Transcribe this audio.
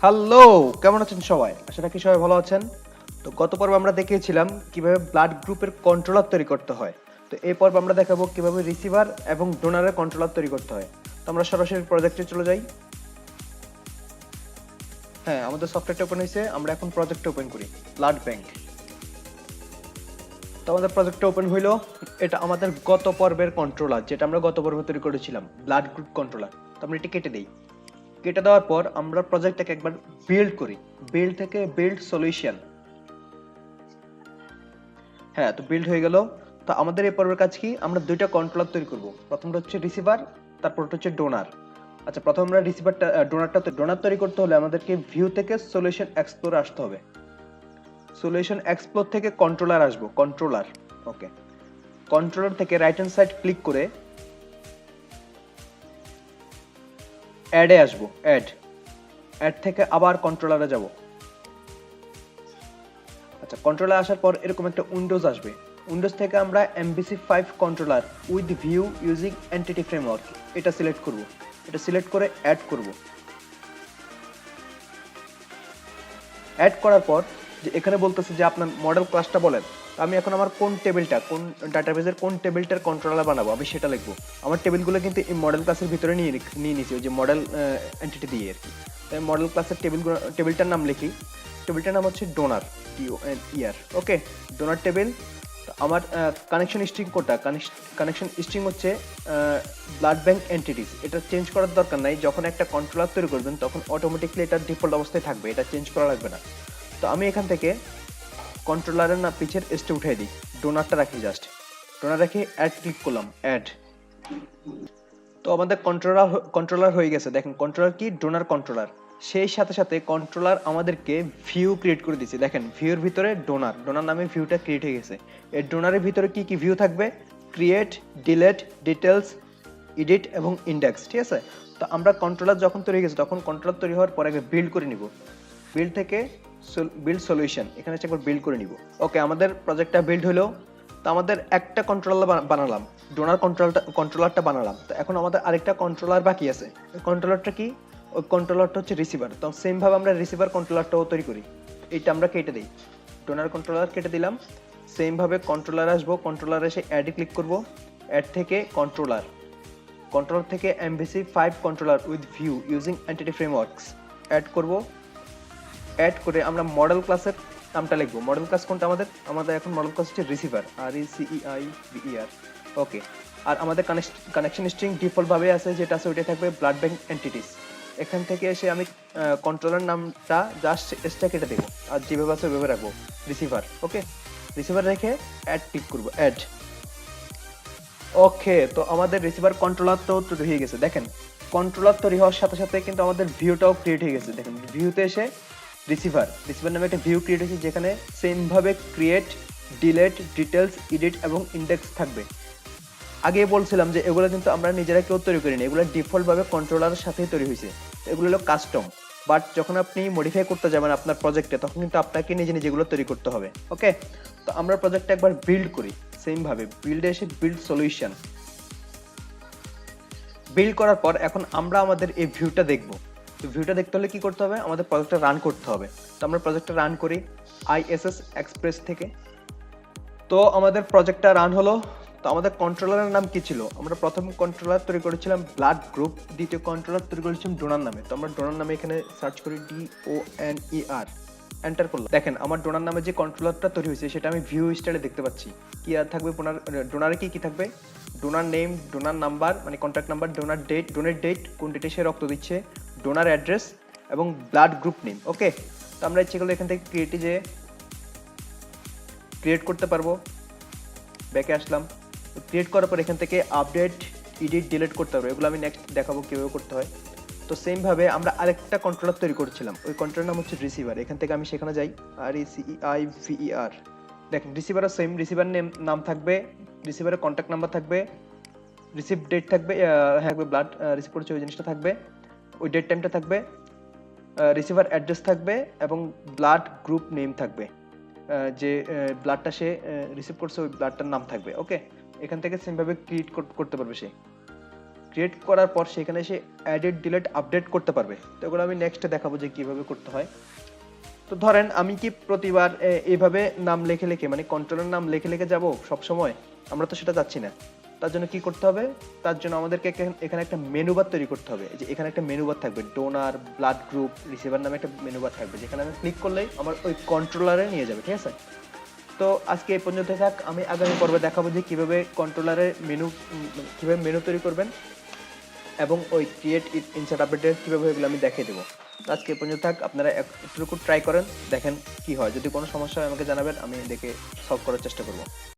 Hello, কেমন আছেন সবাই? আশা রাখি সবাই ভালো আছেন। তো গত পর্বে আমরা দেখিয়েছিলাম কিভাবে ব্লাড গ্রুপের কন্ট্রোলার তৈরি করতে হয়। তো এই পর্বে আমরা দেখাবো কিভাবে রিসিভার এবং ডোনারের কন্ট্রোলার তৈরি করতে হয়। তো আমরা সরাসরি প্রজেক্টে চলে যাই। হ্যাঁ, আমাদের সফটওয়্যারটা ওপেন হয়েছে। আমরা এখন প্রজেক্টটা ওপেন করি। Blood bank. তো আমাদের প্রজেক্টটা ওপেন হইলো। এটা আমাদের গত পর্বের কন্ট্রোলার, যেটা আমরা গত পর্বে তৈরি করেছিলাম, ব্লাড গ্রুপ কন্ট্রোলার। তো আমরা এটা কেটে দেই। কেটে দেওয়ার পর আমরা প্রজেক্টটাকে একবার বিল্ড করি। বিল্ড থেকে বিল্ড সলিউশন। হ্যাঁ, তো বিল্ড হয়ে গেল। তো আমাদের এই পর্বের কাজ কি? আমরা দুইটা কন্ট্রোলার তৈরি করব। প্রথমটা হচ্ছে রিসিভার, তারপরটা হচ্ছে ডোনার। আচ্ছা, প্রথমে আমরা রিসিভারটা ডোনার তৈরি করতে হলে আমাদেরকে ভিউ থেকে সলিউশন এক্সপ্লোরে আসতে হবে। সলিউশন এক্সপ্লোর থেকে কন্ট্রোলার আসবো, কন্ট্রোলার। ওকে, কন্ট্রোলার থেকে রাইট হ্যান্ড সাইড ক্লিক করে অ্যাডে আসবো, অ্যাড। অ্যাড থেকে আবার কন্ট্রোলারে যাব। আচ্ছা, কন্ট্রোলার আসার পর এরকম একটা উইন্ডোজ আসবে। উইন্ডোজ থেকে আমরা MVC5 controller with view using entity framework এটা সিলেক্ট করব। এটা সিলেক্ট করে অ্যাড করব। অ্যাড করার পর যে এখানে বলতেছে যে আপনার মডেল ক্লাসটা বলেন। আমি এখন আমার কোন টেবিলটা, কোন ডাটাবেজের কোন টেবিলটার কন্ট্রোলার বানাবো আমি সেটা লিখবো। আমার টেবিলগুলো কিন্তু এই মডেল ক্লাসের ভিতরে নিয়ে নিয়েছি, ওই যে মডেল এন্টিটি দিয়ে আর কি। তাই মডেল ক্লাসের টেবিলটার নাম লিখি। টেবিলটার নাম হচ্ছে ডোনার, DONER। ওকে, ডোনার টেবিল। আমার কানেকশন স্ট্রিং কোডটা, কানেকশন স্ট্রিং হচ্ছে ব্লাড ব্যাংক এন্টিটিস। এটা চেঞ্জ করার দরকার নাই। যখন একটা কন্ট্রোলার তৈরি করবেন তখন অটোমেটিকলি এটা ডিফল্ট অবস্থায় থাকবে, এটা চেঞ্জ করা লাগবে না। তো আমি এখান থেকে কন্ট্রোলারের না পিছের এসটা উঠাই দিই, ডোনারটা রাখি জাস্ট। ডোনার রেখে অ্যাড ক্লিক করলাম, অ্যাড। তো আমাদের কন্ট্রোলার হয়ে গেছে। দেখেন কন্ট্রোলার কি, ডোনার কন্ট্রোলার। সেই সাথে সাথে কন্ট্রোলার আমাদেরকে ভিউ ক্রিয়েট করে দিচ্ছে। দেখেন ভিউর ভিতরে ডোনার, ডোনার নামে ভিউটা ক্রিয়েট হয়ে গেছে। এই ডোনারের ভিতরে কি কি ভিউ থাকবে? ক্রিয়েট, ডিলেট, ডিটেলস, এডিট এবং ইন্ডেক্স। ঠিক আছে। তো আমরা কন্ট্রোলার যখন তৈরি হয়ে গেছে তখন কন্ট্রোলার তৈরি হওয়ার পর আগে বিল্ড করে নিব। বিল্ড থেকে বিল্ড সলিউশন, এখানে হচ্ছে একবার বিল্ড করে নিব। ওকে, আমাদের প্রজেক্টটা বিল্ড হলো। তো আমাদের একটা কন্ট্রোলার বানালাম, ডোনার কন্ট্রোলারটা বানালাম। তো এখন আমাদের আরেকটা কন্ট্রোলার বাকি আছে। ওই কন্ট্রোলারটা কি? ওই কন্ট্রোলারটা হচ্ছে রিসিভার। তো সেম ভাবে আমরা রিসিভার কন্ট্রোলারটাও তৈরি করি। এইটা আমরা কেটে দিই, ডোনার কন্ট্রোলার কেটে দিলাম। সেম ভাবে কন্ট্রোলার আসবো, কন্ট্রোলার এসে অ্যাডে ক্লিক করব। অ্যাড থেকে কন্ট্রোলার, কন্ট্রোলার থেকে MVC5 controller with view using entity frameworks add করব। অ্যাড করে আমরা মডেল ক্লাসের নামটা লিখবো। মডেল ক্লাস কোনটা আমাদের? আমাদের এখন মডেল ক্লাস হচ্ছে রিসিভার, RECEIVER। ওকে, আর আমাদের কানেকশন স্ট্রিং ডিফল্ট ভাবে আছে, যেটা আছে ওইটাই থাকবে, ব্লাড ব্যাংক এন্টিটিস। এখান থেকে এসে আমি কন্ট্রোলার নামটা জাস্ট এসটা কেটে দেবো, আর যেভাবে আছে ওইভাবে রাখবো, রিসিভার। ওকে, রিসিভার রেখে অ্যাড ক্লিক করবো, অ্যাড। ওকে, তো আমাদের রিসিভার কন্ট্রোলার তো তৈরি হয়ে গেছে। দেখেন কন্ট্রোলার তৈরি হওয়ার সাথে সাথে কিন্তু আমাদের ভিউটাও ক্রিয়েট হয়ে গেছে। দেখেন ভিউতে এসে রিসিভার, রিসিভার নামে একটা ভিউ ক্রিয়েট হয়েছে, যেখানে সেম ভাবে ক্রিয়েট, ডিলেট, ডিটেলস, এডিট এবং ইন্ডেক্স থাকবে। আগে বলছিলাম যে এগুলো কিন্তু আমরা নিজেরা কেউ তৈরি করিনি, এগুলো ডিফল্ট ভাবে কন্ট্রোলারের সাথেই তৈরি হয়েছে। এগুলো হলো কাস্টম। বাট যখন আপনি মডিফাই করতে যাবেন আপনার প্রজেক্টে তখন কিন্তু আপনাকে নিজে নিজে এগুলো তৈরি করতে হবে। ওকে, তো আমরা প্রজেক্টটা একবার বিল্ড করি। সেম ভাবে বিল্ডে এসে বিল্ড সলিউশন। বিল্ড করার পর এখন আমরা আমাদের এই ভিউটা দেখব। তো ভিউটা দেখতে হলে কি করতে হবে? আমাদের প্রজেক্টটা রান করতে হবে। তো আমরা প্রজেক্টটা রান করি ISS এক্সপ্রেস থেকে। তো আমাদের প্রজেক্টটা রান হলো। তো আমাদের কন্ট্রোলারের নাম কি ছিল? আমরা প্রথম কন্ট্রোলার তৈরি করেছিলাম ব্লাড গ্রুপ, দ্বিতীয় কন্ট্রোলার তৈরি করেছিলাম ডোনার নামে। তো আমরা ডোনার নামে এখানে সার্চ করি DONER, এন্টার করলাম। দেখেন আমার ডোনার নামে যে কন্ট্রোলারটা তৈরি হয়েছে সেটা আমি ভিউ স্টাইলে দেখতে পাচ্ছি। কি আর থাকবে ডোনারে, কি কি থাকবে? ডোনার নেম, ডোনার নাম্বার মানে contact number, donor date, donate date, কোন ডেটে সে রক্ত দিচ্ছে, ডোনার অ্যাড্রেস এবং ব্লাড গ্রুপ নেম। ওকে, তো আমরা ইচ্ছে করলে এখান থেকে ক্রিয়েট করতে পারবো। ব্যাকে আসলাম। ক্রিয়েট করার পর এখান থেকে আপডেট, এডিট, ডিলিট করতে পারবো। এগুলো আমি নেক্সট দেখাবো কিভাবে করতে হয়। তো সেম ভাবে আমরা আরেকটা কন্ট্রোলার তৈরি করেছিলাম, ওই কন্ট্রোলার নাম হচ্ছে রিসিভার। এখান থেকে আমি সেখানে যাই, RECEIVER। দেখেন রিসিভারও সেম, রিসিভার নাম থাকবে, রিসিভারের কন্ট্যাক্ট নাম্বার থাকবে, রিসিভ ডেট থাকবে, হ্যাঁ ব্লাড রিসিভ করেছে ওই জিনিসটা থাকবে, ওই ডেট টাইমটা থাকবে, রিসিভার অ্যাড্রেস থাকবে এবং ব্লাড গ্রুপ নেম থাকবে। যে ব্লাডটা সে রিসিভ করছে ওই ব্লাডটার নাম থাকবে। ওকে, এখান থেকে সেম ভাবে ক্রিয়েট করতে পারবে সে। ক্রিয়েট করার পর সেখানে এসে এডিট ডিলিট আপডেট করতে পারবে। তো এগুলো আমি নেক্সটে দেখাবো যে কিভাবে করতে হয়। তো ধরেন আমি কি প্রতিবার এইভাবে নাম লিখে লিখে মানে কন্ট্রোলের নাম লিখে লিখে যাব সব সময়? আমরা তো সেটা চাচ্ছি না। তার জন্য কি করতে হবে? তার জন্য আমাদেরকে এখানে একটা মেনু বার তৈরি করতে হবে। এই যে এখানে একটা মেনু বার থাকবে, ডোনার, ব্লাড গ্রুপ, রিসিভার নামে একটা মেনু বার থাকবে, যেখানে আমি ক্লিক করলেই আমার ওই কন্ট্রোলারে নিয়ে যাবে, ঠিক আছে? তো আজকে এই পর্যন্ত থাক। আমি আগামী পর্বে দেখাবো যে কিভাবে কন্ট্রোলারে মেনু কিভাবে মেনু তৈরি করবেন এবং ওই ক্রিয়েট ইনসার্ট আপডেট কিভাবে, এগুলো আমি দেখিয়ে দেবো। তো আজকে এই পর্যন্ত থাক। আপনারা একটু ট্রাই করেন, দেখেন কি হয়। যদি কোনো সমস্যা হয় আমাকে জানাবেন, আমি দেখে সলভ করার চেষ্টা করবো।